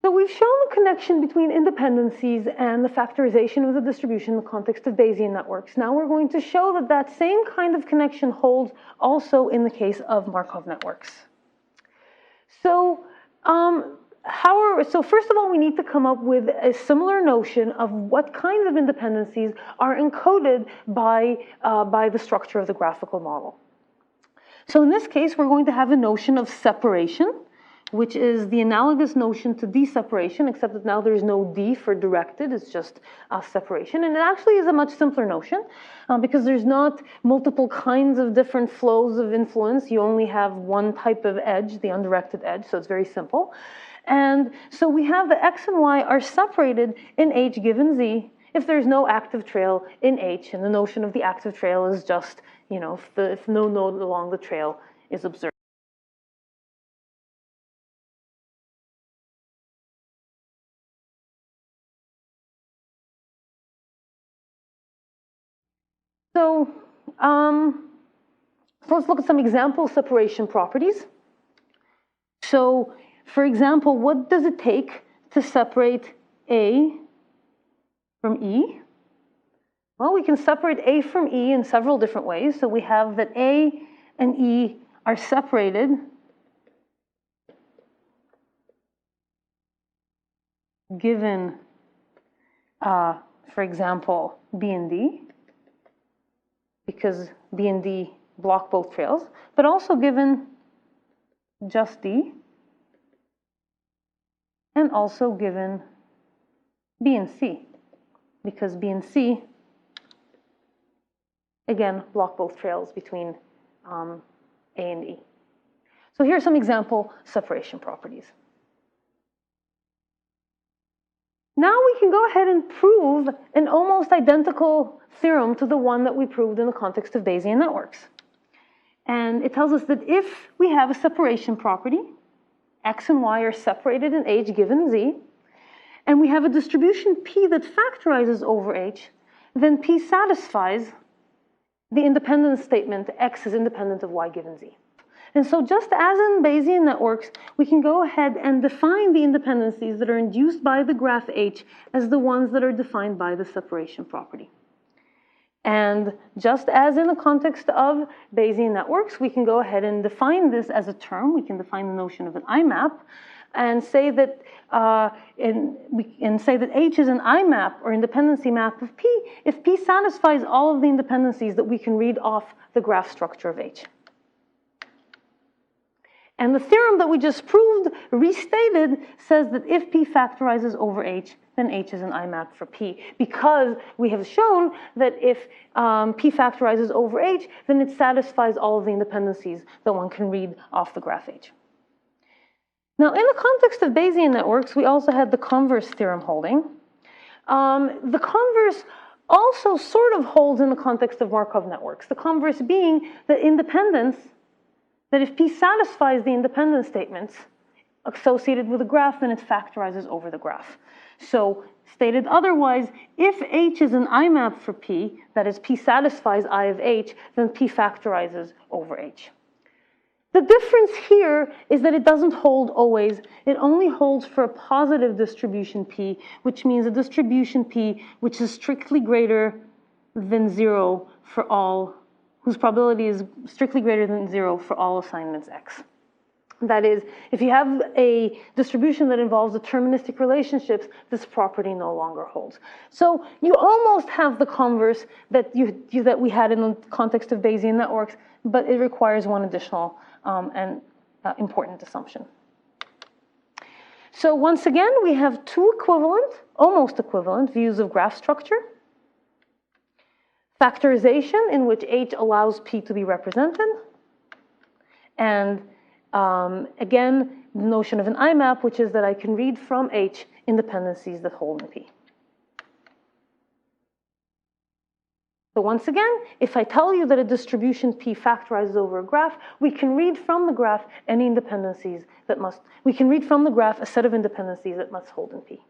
So we've shown the connection between independencies and the factorization of the distribution in the context of Bayesian networks. Now we're going to show that that same kind of connection holds also in the case of Markov networks. So, so first of all, we need to come up with a similar notion of what kinds of independencies are encoded by the structure of the graphical model. So in this case, we're going to have a notion of separation, which is the analogous notion to d-separation, except that now there's no d for directed, it's just separation. And it actually is a much simpler notion because there's not multiple kinds of different flows of influence. You only have one type of edge, the undirected edge, so it's very simple. And so we have the x and y are separated in h given z if there's no active trail in h, and the notion of the active trail is just, if no node along the trail is observed. So let's look at some example separation properties. So, for example, what does it take to separate A from E? Well, we can separate A from E in several different ways. So we have that A and E are separated given, for example, B and D, because B and D block both trails, but also given just D, and also given B and C, because B and C, again, block both trails between A and E. So here are some example separation properties. Now we can go ahead and prove an almost identical theorem to the one that we proved in the context of Bayesian networks. And it tells us that if we have a separation property, x and y are separated in h given z, and we have a distribution p that factorizes over h, then p satisfies the independence statement x is independent of y given z. And so just as in Bayesian networks, we can go ahead and define the independencies that are induced by the graph H as the ones that are defined by the separation property. And just as in the context of Bayesian networks, we can go ahead and define this as a term. We can define the notion of an IMAP and say that H is an IMAP or independency map of P if P satisfies all of the independencies that we can read off the graph structure of H. And the theorem that we just proved, restated, says that if P factorizes over H, then H is an IMAP for P, because we have shown that if P factorizes over H, then it satisfies all of the independencies that one can read off the graph H. Now, in the context of Bayesian networks, we also had the converse theorem holding. The converse also sort of holds in the context of Markov networks, the converse being that independence, that if P satisfies the independence statements associated with a graph, then it factorizes over the graph. So, stated otherwise, if H is an IMAP for P, that is, P satisfies I of H, then P factorizes over H. The difference here is that it doesn't hold always. It only holds for a positive distribution P, which means a distribution P which is strictly greater than 0 for all, whose probability is strictly greater than 0 for all assignments x. That is, if you have a distribution that involves deterministic relationships, this property no longer holds. So you almost have the converse that we had in the context of Bayesian networks, but it requires one additional and important assumption. So once again, we have two equivalent, almost equivalent, views of graph structure. Factorization, in which H allows P to be represented. And again, the notion of an IMAP, which is that I can read from H independencies that hold in P. So once again, if I tell you that a distribution P factorizes over a graph, we can read from the graph any independencies that must, we can read from the graph a set of independencies that must hold in P.